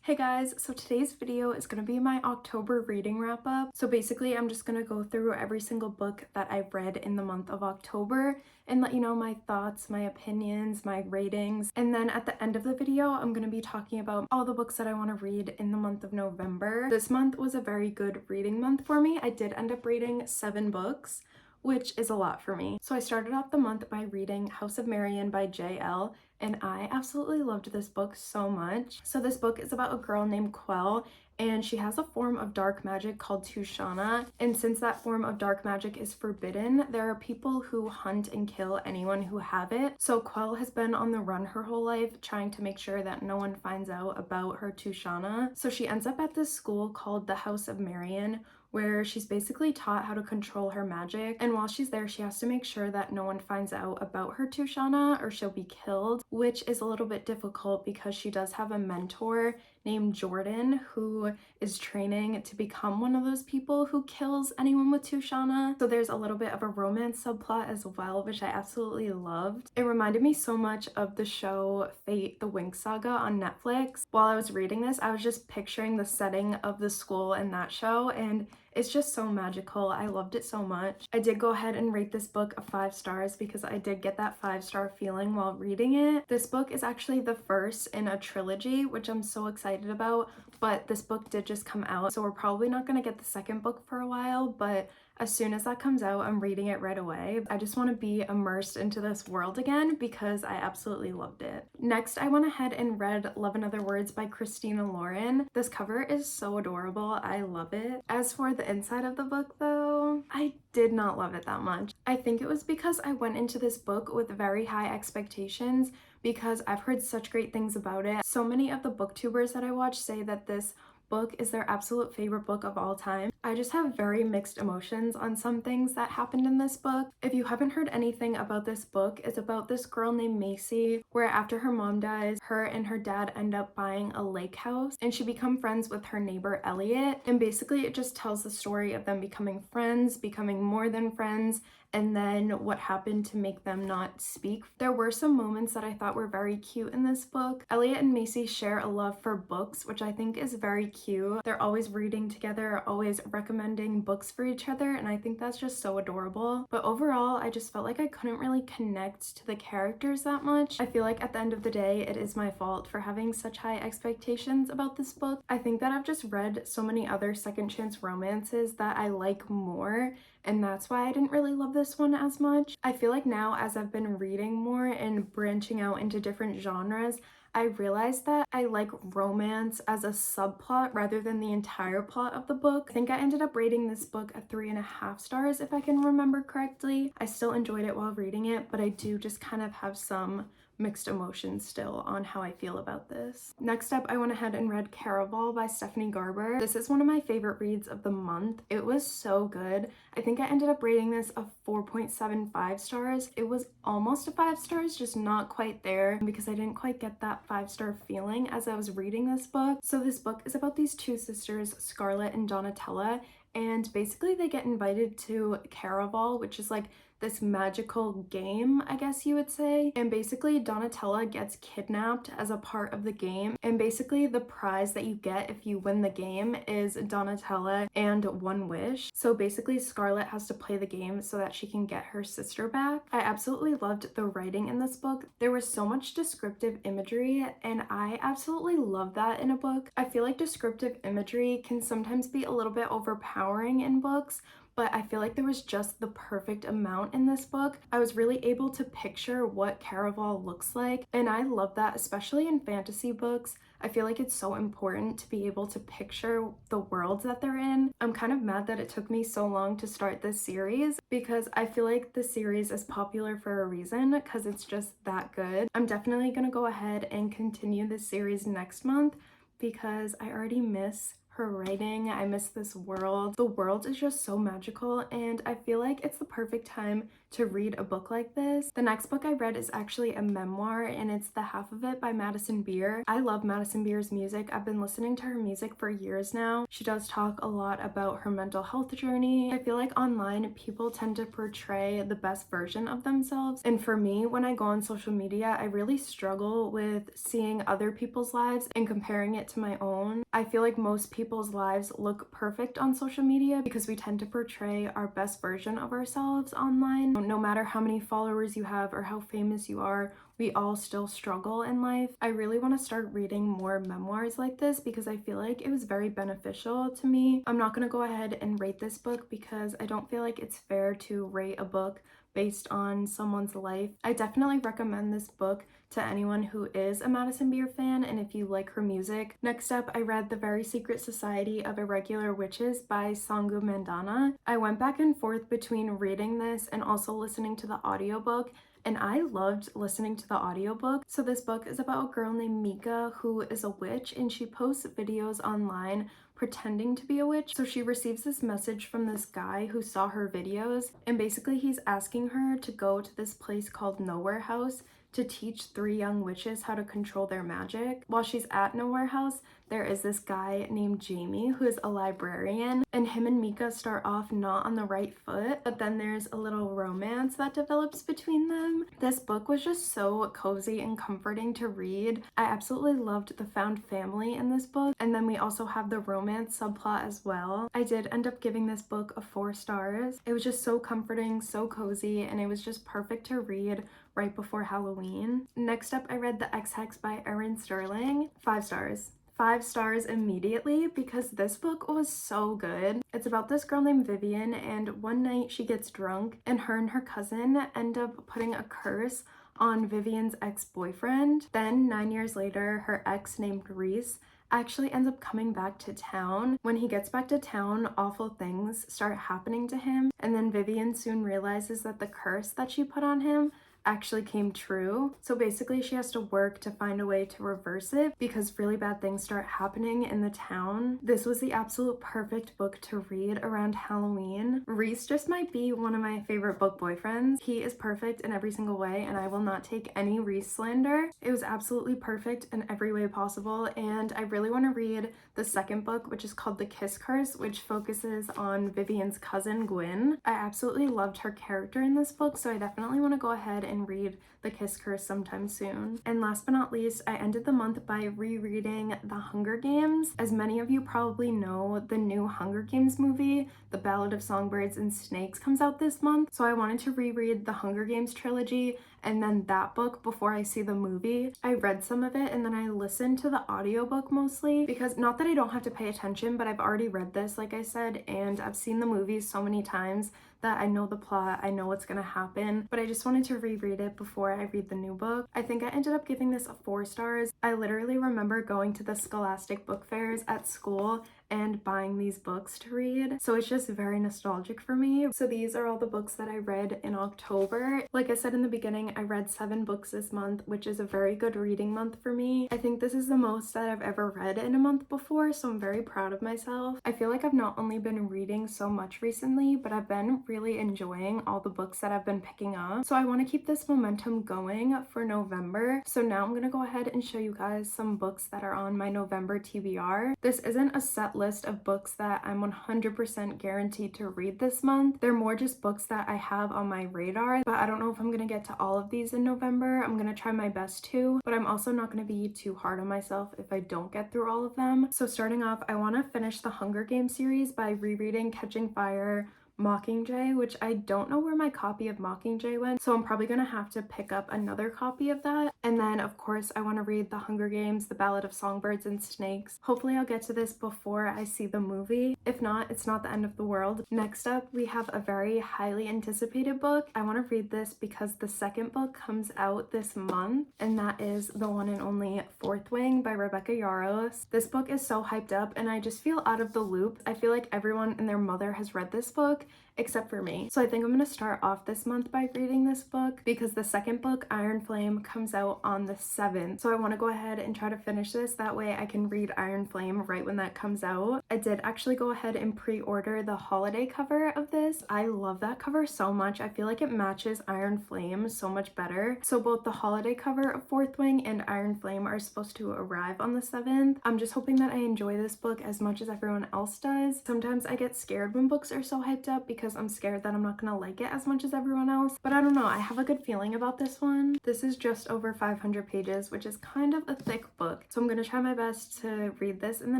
Hey guys, so today's video is going to be my October reading wrap up. So basically I'm just going to go through every single book that I've read in the month of October and let you know my thoughts, my opinions, my ratings. And then at the end of the video, I'm going to be talking about all the books that I want to read in the month of November. This month was a very good reading month for me. I did end up reading 7 books, which is a lot for me. So I started off the month by reading House of Marion by J.L. and I absolutely loved this book so much. So this book is about a girl named Quell, and she has a form of dark magic called Tushana, and since that form of dark magic is forbidden, there are people who hunt and kill anyone who have it. So Quell has been on the run her whole life, trying to make sure that no one finds out about her Tushana. So she ends up at this school called the House of Marion, where she's basically taught how to control her magic, and while she's there she has to make sure that no one finds out about her Tushana or she'll be killed, which is a little bit difficult because she does have a mentor named Jordan who is training to become one of those people who kills anyone with Tushana. So there's a little bit of a romance subplot as well, which I absolutely loved. It reminded me so much of the show Fate the Winx Saga on Netflix. While I was reading this, I was just picturing the setting of the school in that show, and it's just so magical. I loved it so much. I did go ahead and rate this book a 5 stars because I did get that 5-star feeling while reading it. This book is actually the first in a trilogy, which I'm so excited about, but this book did just come out, so we're probably not going to get the second book for a while, but as soon as that comes out, I'm reading it right away. I just want to be immersed into this world again because I absolutely loved it. Next, I went ahead and read Love in Other Words by Christina Lauren. This cover is so adorable. I love it. As for the inside of the book though, I did not love it that much. I think it was because I went into this book with very high expectations because I've heard such great things about it. So many of the booktubers that I watch say that this book is their absolute favorite book of all time. I just have very mixed emotions on some things that happened in this book. If you haven't heard anything about this book, it's about this girl named Macy, where after her mom dies, her and her dad end up buying a lake house and she become friends with her neighbor Elliot, and basically it just tells the story of them becoming friends, becoming more than friends, and then what happened to make them not speak. There were some moments that I thought were very cute in this book. Elliot and Macy share a love for books, which I think is very cute. They're always reading together, always recommending books for each other, and I think that's just so adorable. But overall, I just felt like I couldn't really connect to the characters that much. I feel like at the end of the day, it is my fault for having such high expectations about this book. I think that I've just read so many other second chance romances that I like more, and that's why I didn't really love this one as much. I feel like now as I've been reading more and branching out into different genres, I realized that I like romance as a subplot rather than the entire plot of the book. I think I ended up rating this book a 3.5 stars if I can remember correctly. I still enjoyed it while reading it, but I do just kind of have some mixed emotions still on how I feel about this. Next up, I went ahead and read Caraval by Stephanie Garber. This is one of my favorite reads of the month. It was so good. I think I ended up rating this a 4.75 stars. It was almost a 5 stars, just not quite there because I didn't quite get that 5-star feeling as I was reading this book. So this book is about these two sisters, Scarlett and Donatella, and basically they get invited to Caraval, which is like this magical game, I guess you would say. And basically Donatella gets kidnapped as a part of the game, and basically the prize that you get if you win the game is Donatella and one wish. So basically Scarlett has to play the game so that she can get her sister back. I absolutely loved the writing in this book. There was so much descriptive imagery, and I absolutely love that in a book. I feel like descriptive imagery can sometimes be a little bit overpowering in books, but I feel like there was just the perfect amount in this book. I was really able to picture what Caraval looks like, and I love that, especially in fantasy books. I feel like it's so important to be able to picture the worlds that they're in. I'm kind of mad that it took me so long to start this series because I feel like the series is popular for a reason because it's just that good. I'm definitely gonna go ahead and continue this series next month because I already miss her writing. I miss this world. The world is just so magical, and I feel like it's the perfect time to read a book like this. The next book I read is actually a memoir, and it's The Half of It by Madison Beer. I love Madison Beer's music. I've been listening to her music for years now. She does talk a lot about her mental health journey. I feel like online people tend to portray the best version of themselves, and for me, when I go on social media, I really struggle with seeing other people's lives and comparing it to my own. I feel like most people's lives look perfect on social media because we tend to portray our best version of ourselves online. No matter how many followers you have or how famous you are, we all still struggle in life. I really want to start reading more memoirs like this because I feel like it was very beneficial to me. I'm not going to go ahead and rate this book because I don't feel like it's fair to rate a book based on someone's life. I definitely recommend this book to anyone who is a Madison Beer fan and if you like her music. Next up, I read The Very Secret Society of Irregular Witches by Sangu Mandana. I went back and forth between reading this and also listening to the audiobook, and I loved listening to the audiobook. So this book is about a girl named Mika who is a witch, and she posts videos online pretending to be a witch. So she receives this message from this guy who saw her videos, and basically he's asking her to go to this place called Nowhere House to teach 3 young witches how to control their magic. While she's at Nowhere House, there is this guy named Jamie who is a librarian, and him and Mika start off not on the right foot, but then there's a little romance that develops between them. This book was just so cozy and comforting to read. I absolutely loved the found family in this book, and then we also have the romance subplot as well. I did end up giving this book a 4 stars. It was just so comforting, so cozy, and it was just perfect to read right before Halloween. Next up, I read The Ex-Hex by Erin Sterling. 5 stars. 5 stars immediately because this book was so good. It's about this girl named Vivian, and one night she gets drunk and her cousin end up putting a curse on Vivian's ex-boyfriend. Then 9 years later, her ex named Reese actually ends up coming back to town. When he gets back to town, awful things start happening to him, and then Vivian soon realizes that the curse that she put on him actually came true. So basically she has to work to find a way to reverse it because really bad things start happening in the town. This was the absolute perfect book to read around Halloween. Reese just might be one of my favorite book boyfriends. He is perfect in every single way, and I will not take any Reese slander. It was absolutely perfect in every way possible, and I really want to read the second book, which is called The Kiss Curse, which focuses on Vivian's cousin Gwyn. I absolutely loved her character in this book, so I definitely want to go ahead and read The Kiss Curse sometime soon. And last but not least, I ended the month by rereading The Hunger Games. As many of you probably know, the new Hunger Games movie, The Ballad of Songbirds and Snakes, comes out this month. So I wanted to reread the Hunger Games trilogy and then that book before I see the movie. I read some of it and then I listened to the audiobook mostly because not that I don't have to pay attention, but I've already read this, like I said, and I've seen the movies so many times that I know the plot, I know what's gonna happen, but I just wanted to reread it before I read the new book. I think I ended up giving this a 4 stars. I literally remember going to the Scholastic book fairs at school and buying these books to read, so it's just very nostalgic for me. So these are all the books that I read in October. Like I said in the beginning, I read 7 books this month, which is a very good reading month for me. I think this is the most that I've ever read in a month before, so I'm very proud of myself. I feel like I've not only been reading so much recently, but I've been really enjoying all the books that I've been picking up. So I want to keep this momentum going for November. So now I'm going to go ahead and show you guys some books that are on my November TBR. This isn't a set list of books that I'm 100% guaranteed to read this month. They're more just books that I have on my radar, but I don't know if I'm going to get to all of these in November. I'm going to try my best to, but I'm also not going to be too hard on myself if I don't get through all of them. So starting off, I want to finish the Hunger Games series by rereading Catching Fire, Mockingjay, which I don't know where my copy of Mockingjay went, so I'm probably gonna have to pick up another copy of that. And then of course I want to read The Hunger Games, The Ballad of Songbirds and Snakes. Hopefully I'll get to this before I see the movie. If not, it's not the end of the world. Next up, we have a very highly anticipated book. I want to read this because the second book comes out this month, and that is the one and only Fourth Wing by Rebecca Yarros. This book is so hyped up and I just feel out of the loop. I feel like everyone and their mother has read this book, book except for me. So I think I'm gonna start off this month by reading this book because the second book, Iron Flame, comes out on the 7th. So I want to go ahead and try to finish this. That way I can read Iron Flame right when that comes out. I did actually go ahead and pre-order the holiday cover of this. I love that cover so much. I feel like it matches Iron Flame so much better. So both the holiday cover of Fourth Wing and Iron Flame are supposed to arrive on the 7th. I'm just hoping that I enjoy this book as much as everyone else does. Sometimes I get scared when books are so hyped up because I'm scared that I'm not gonna like it as much as everyone else, but I don't know, I have a good feeling about this one. This is just over 500 pages, which is kind of a thick book, so I'm gonna try my best to read this in the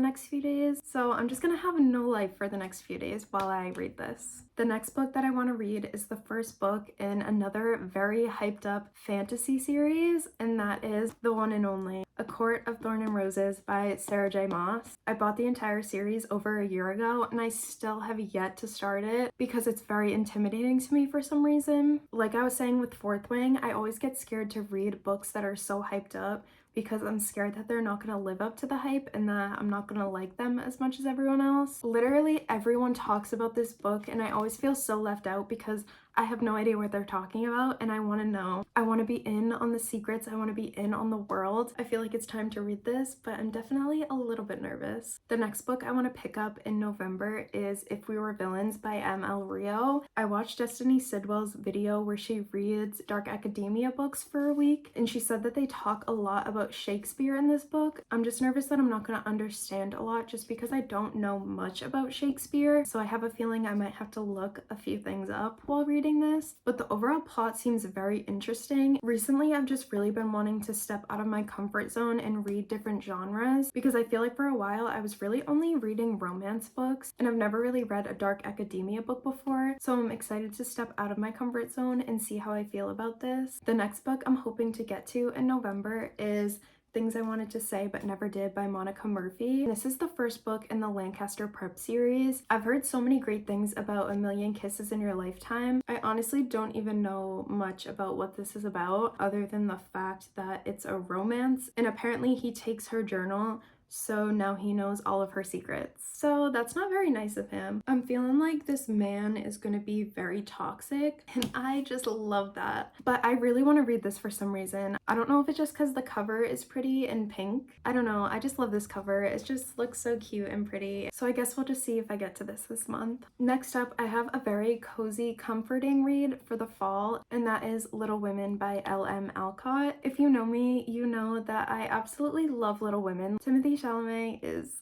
next few days. So I'm just gonna have no life for the next few days while I read this. The next book that I want to read is the first book in another very hyped up fantasy series, and that is The One and Only, A Court of Thorn and Roses by Sarah J. Maas. I bought the entire series over a year ago and I still have yet to start it because it's very intimidating to me for some reason. Like I was saying with Fourth Wing, I always get scared to read books that are so hyped up because I'm scared that they're not gonna live up to the hype and that I'm not gonna like them as much as everyone else. Literally everyone talks about this book and I always feel so left out because I have no idea what they're talking about and I want to know. I want to be in on the secrets. I want to be in on the world. I feel like it's time to read this, but I'm definitely a little bit nervous. The next book I want to pick up in November is If We Were Villains by M.L. Rio. I watched Destiny Sidwell's video where she reads dark academia books for a week and she said that they talk a lot about Shakespeare in this book. I'm just nervous that I'm not going to understand a lot just because I don't know much about Shakespeare, so I have a feeling I might have to look a few things up while reading this, but the overall plot seems very interesting. Recently, I've just really been wanting to step out of my comfort zone and read different genres because I feel like for a while I was really only reading romance books and I've never really read a dark academia book before, so I'm excited to step out of my comfort zone and see how I feel about this. The next book I'm hoping to get to in November is Things I Wanted to Say But Never Did by Monica Murphy. This is the first book in the Lancaster Prep series. I've heard so many great things about A Million Kisses in Your Lifetime. I honestly don't even know much about what this is about other than the fact that it's a romance and apparently he takes her journal, so now he knows all of her secrets. So that's not very nice of him. I'm feeling like this man is gonna be very toxic and I just love that. But I really want to read this for some reason. I don't know if it's just because the cover is pretty and pink. I don't know, I just love this cover. It just looks so cute and pretty. So I guess we'll just see if I get to this month. Next up, I have a very cozy, comforting read for the fall, and that is Little Women by L.M. Alcott. If you know me, you know that I absolutely love Little Women. Timothée Chalamet is...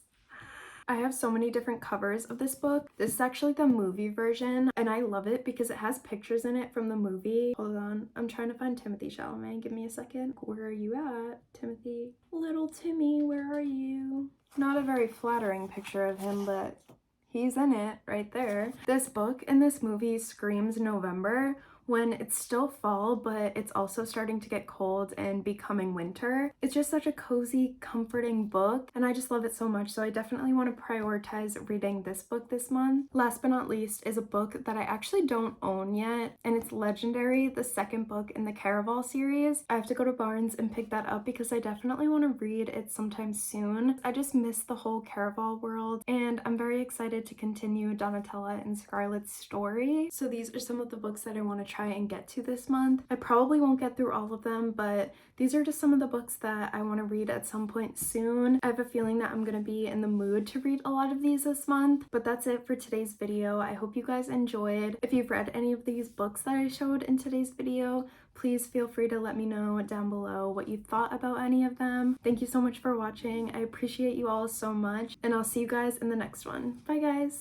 I have so many different covers of this book. This is actually the movie version and I love it because it has pictures in it from the movie. Hold on, I'm trying to find Timothée Chalamet. Give me a second. Where are you at, Timothy? Little Timmy, where are you? Not a very flattering picture of him, but he's in it right there. This book and this movie screams November when it's still fall, but it's also starting to get cold and becoming winter. It's just such a cozy, comforting book, and I just love it so much, so I definitely want to prioritize reading this book this month. Last but not least is a book that I actually don't own yet, and it's Legendary, the second book in the Caraval series. I have to go to Barnes and pick that up because I definitely want to read it sometime soon. I just miss the whole Caraval world, and I'm very excited to continue Donatella and Scarlett's story. So these are some of the books that I want to try and get to this month. I probably won't get through all of them, but these are just some of the books that I want to read at some point soon. I have a feeling that I'm going to be in the mood to read a lot of these this month, but that's it for today's video. I hope you guys enjoyed. If you've read any of these books that I showed in today's video, please feel free to let me know down below what you thought about any of them. Thank you so much for watching. I appreciate you all so much, and I'll see you guys in the next one. Bye guys!